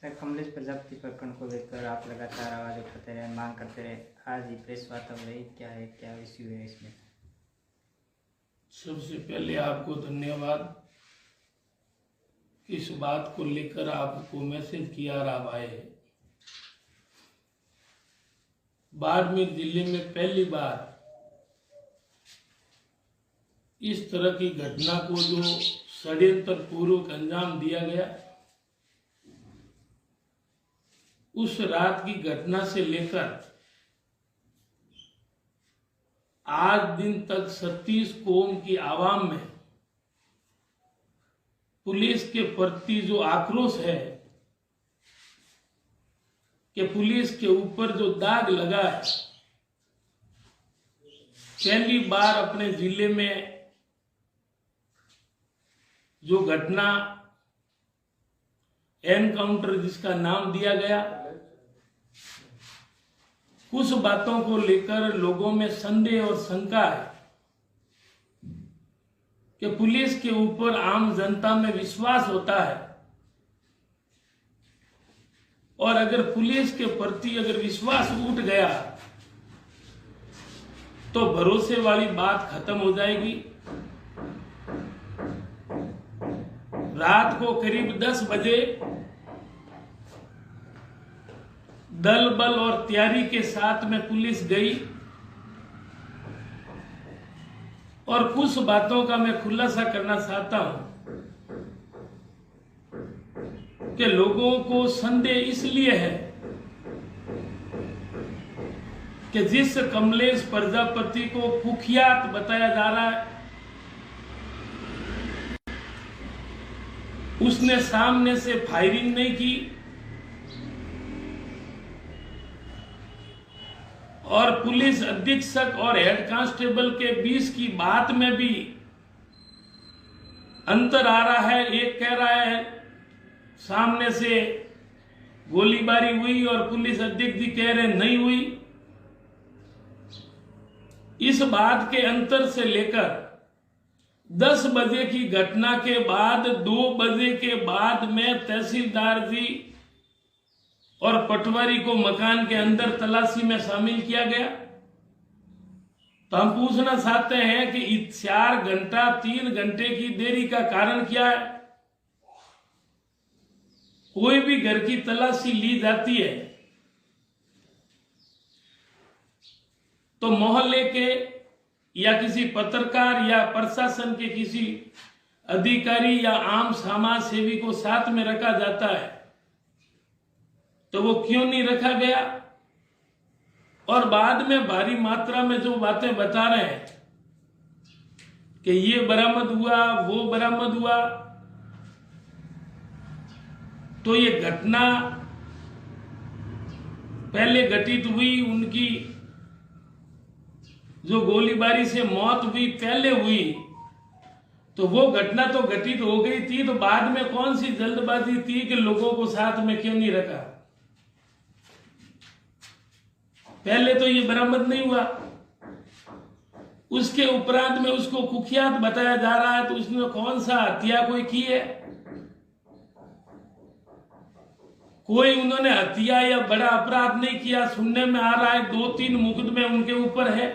Sir, Kamlesh Prajapati प्रकरण को लेकर आप लगातार आवाज उठाते रहे, मांग करते रहे। आज ही प्रेस वार्ता हो रही, क्या है, क्या इश्यू है इसमें? सबसे पहले आपको धन्यवाद, इस बात को लेकर आपको मैसेज किया और आप आए। बाड़मेर जिले में पहली बार इस तरह की घटना को जो षड्यंत्र पूर्वक अंजाम दिया गया, उस रात की घटना से लेकर आज दिन तक 36 कौम की आवाम में पुलिस के प्रति जो आक्रोश है कि पुलिस के ऊपर जो दाग लगा है, पहली बार अपने जिले में जो घटना एनकाउंटर जिसका नाम दिया गया, कुछ बातों को लेकर लोगों में संदेह और शंका है कि पुलिस के ऊपर आम जनता में विश्वास होता है, और अगर पुलिस के प्रति अगर विश्वास उठ गया तो भरोसे वाली बात खत्म हो जाएगी। रात को करीब 10 बजे दल बल और तैयारी के साथ में पुलिस गई, और कुछ बातों का मैं खुलासा करना चाहता हूं कि लोगों को संदेह इसलिए है कि जिस कमलेश प्रजापति को कुख्यात बताया जा रहा है, उसने सामने से फायरिंग नहीं की, और पुलिस अधीक्षक और हेड कांस्टेबल के बीच की बात में भी अंतर आ रहा है। एक कह रहा है सामने से गोलीबारी हुई और पुलिस अधीक्षक जी कह रहे नहीं हुई। इस बात के अंतर से लेकर 10 बजे की घटना के बाद 2 बजे के बाद में तहसीलदार जी और पटवारी को मकान के अंदर तलाशी में शामिल किया गया। तो हम पूछना चाहते हैं कि 4 घंटा 3 घंटे की देरी का कारण क्या है? कोई भी घर की तलाशी ली जाती है तो मोहल्ले के या किसी पत्रकार या प्रशासन के किसी अधिकारी या आम समाज सेवी को साथ में रखा जाता है, तो वो क्यों नहीं रखा गया? और बाद में भारी मात्रा में जो बातें बता रहे हैं कि ये बरामद हुआ, वो बरामद हुआ, तो ये घटना पहले घटित हुई, उनकी जो गोलीबारी से मौत हुई पहले हुई, तो वो घटना तो घटित हो गई थी, तो बाद में कौन सी जल्दबाजी थी कि लोगों को साथ में क्यों नहीं रखा? पहले तो ये बरामद नहीं हुआ, उसके उपरांत में उसको कुख्यात बताया जा रहा है, तो उसने कौन सा हत्या कोई की है? कोई उन्होंने हत्या या बड़ा अपराध नहीं किया। सुनने में आ रहा है 2-3 मुकदमे उनके ऊपर है।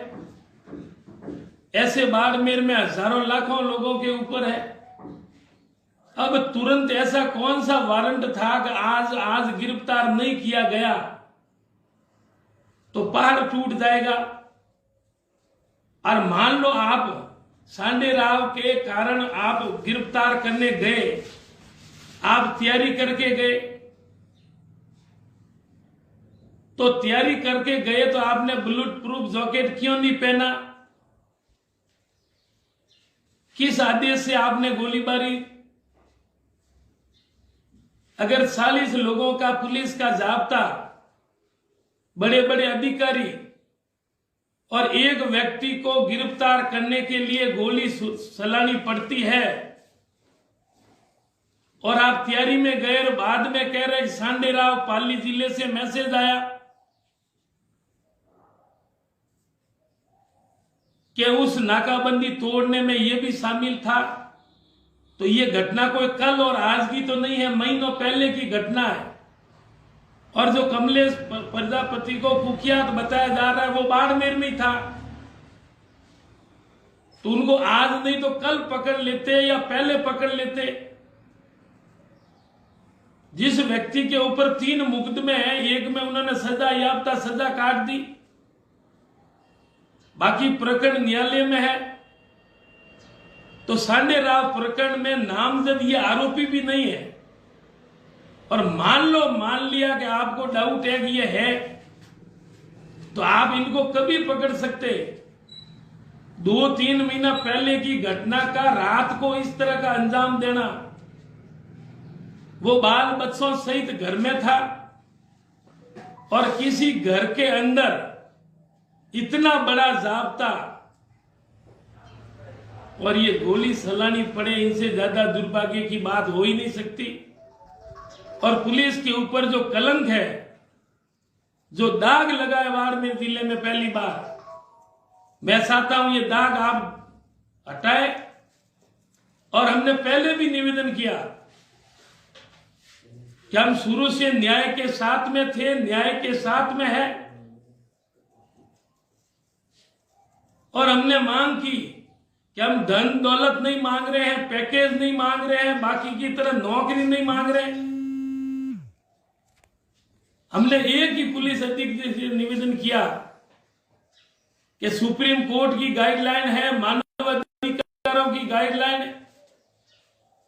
ऐसे बाड़मेर में हजारों लाखों लोगों के ऊपर है। अब तुरंत ऐसा कौन सा वारंट था कि आज गिरफ्तार नहीं किया गया तो पहाड़ टूट जाएगा? और मान लो आप सांडे राव के कारण आप गिरफ्तार करने गए, आप तैयारी करके गए, तो तैयारी करके गए तो आपने बुलेट प्रूफ जैकेट क्यों नहीं पहना? किस आदेश से आपने गोलीबारी? अगर 40 लोगों का पुलिस का जाब्ता, बड़े बड़े अधिकारी, और एक व्यक्ति को गिरफ्तार करने के लिए गोली चलानी पड़ती है, और आप तैयारी में गए और बाद में कह रहे सांडे राव पाली जिले से मैसेज आया कि उस नाकाबंदी तोड़ने में यह भी शामिल था, तो ये घटना कोई कल और आज की तो नहीं है, महीनों पहले की घटना है। और जो कमलेश प्रजापति को कुख्यात बताया जा रहा है वो बाड़मेर में था, तो उनको आज नहीं तो कल पकड़ लेते या पहले पकड़ लेते। जिस व्यक्ति के ऊपर 3 मुकदमे हैं, एक में उन्होंने सजा याफ्ता सजा काट दी, बाकी प्रकरण न्यायालय में है, तो सांडे राव प्रकरण में नामजद ये आरोपी भी नहीं है। और मान लिया कि आपको डाउट है कि ये है, तो आप इनको कभी पकड़ सकते। 2-3 महीना पहले की घटना का रात को इस तरह का अंजाम देना, वो बाल बच्चों सहित घर में था और किसी घर के अंदर इतना बड़ा जाब्ता, और ये गोली सलानी पड़े, इनसे ज्यादा दुर्भाग्य की बात हो ही नहीं सकती। और पुलिस के ऊपर जो कलंक है, जो दाग लगा है बाड़मेर जिले में पहली बार, मैं चाहता हूं ये दाग आप हटाए। और हमने पहले भी निवेदन किया कि हम शुरू से न्याय के साथ में थे, न्याय के साथ में है, और हमने मांग की कि हम धन दौलत नहीं मांग रहे हैं, पैकेज नहीं मांग रहे हैं, बाकी की तरह नौकरी नहीं मांग रहे हैं। हमने एक ही पुलिस अधीक्षक से निवेदन किया कि सुप्रीम कोर्ट की गाइडलाइन है, मानव अधिकारों की गाइडलाइन है,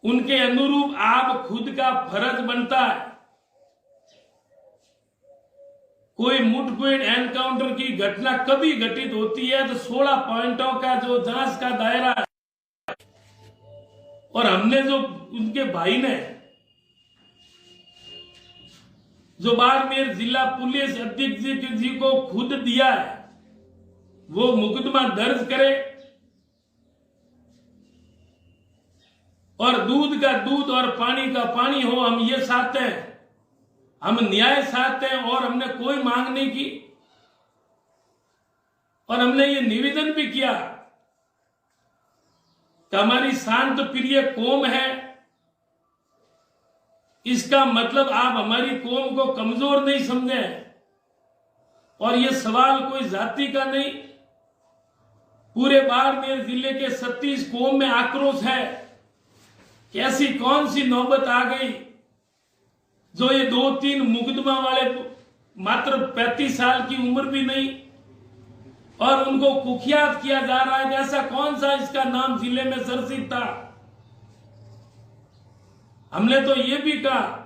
उनके अनुरूप आप खुद का फर्ज बनता है। कोई मुठभेड़ एनकाउंटर की घटना कभी घटित होती है तो 16 पॉइंटों का जो जांच का दायरा है, और हमने जो उनके भाई ने जो बाड़मेर जिला पुलिस अधीक्षक जी को खुद दिया है, वो मुकदमा दर्ज करे और दूध का दूध और पानी का पानी हो। हम ये चाहते हैं, हम न्याय चाहते हैं, और हमने कोई मांग नहीं की। और हमने ये निवेदन भी किया कि हमारी शांत प्रिय कौम है, इसका मतलब आप हमारी कौम को कमजोर नहीं समझें। और ये सवाल कोई जाति का नहीं, पूरे बाड़मेर जिले के 36 कौम में आक्रोश है कि ऐसी कौन सी नौबत आ गई जो ये 2-3 मुकदमा वाले मात्र 35 साल की उम्र भी नहीं, और उनको कुख्यात किया जा रहा है। ऐसा कौन सा इसका नाम जिले में चर्चित था? हमने तो ये भी कहा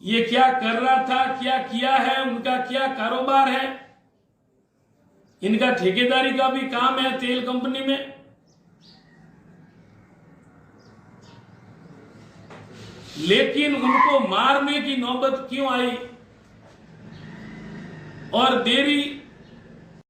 ये क्या कर रहा था, क्या किया है, उनका क्या कारोबार है, इनका ठेकेदारी का भी काम है तेल कंपनी में। लेकिन उनको मारने की नौबत क्यों आई और देरी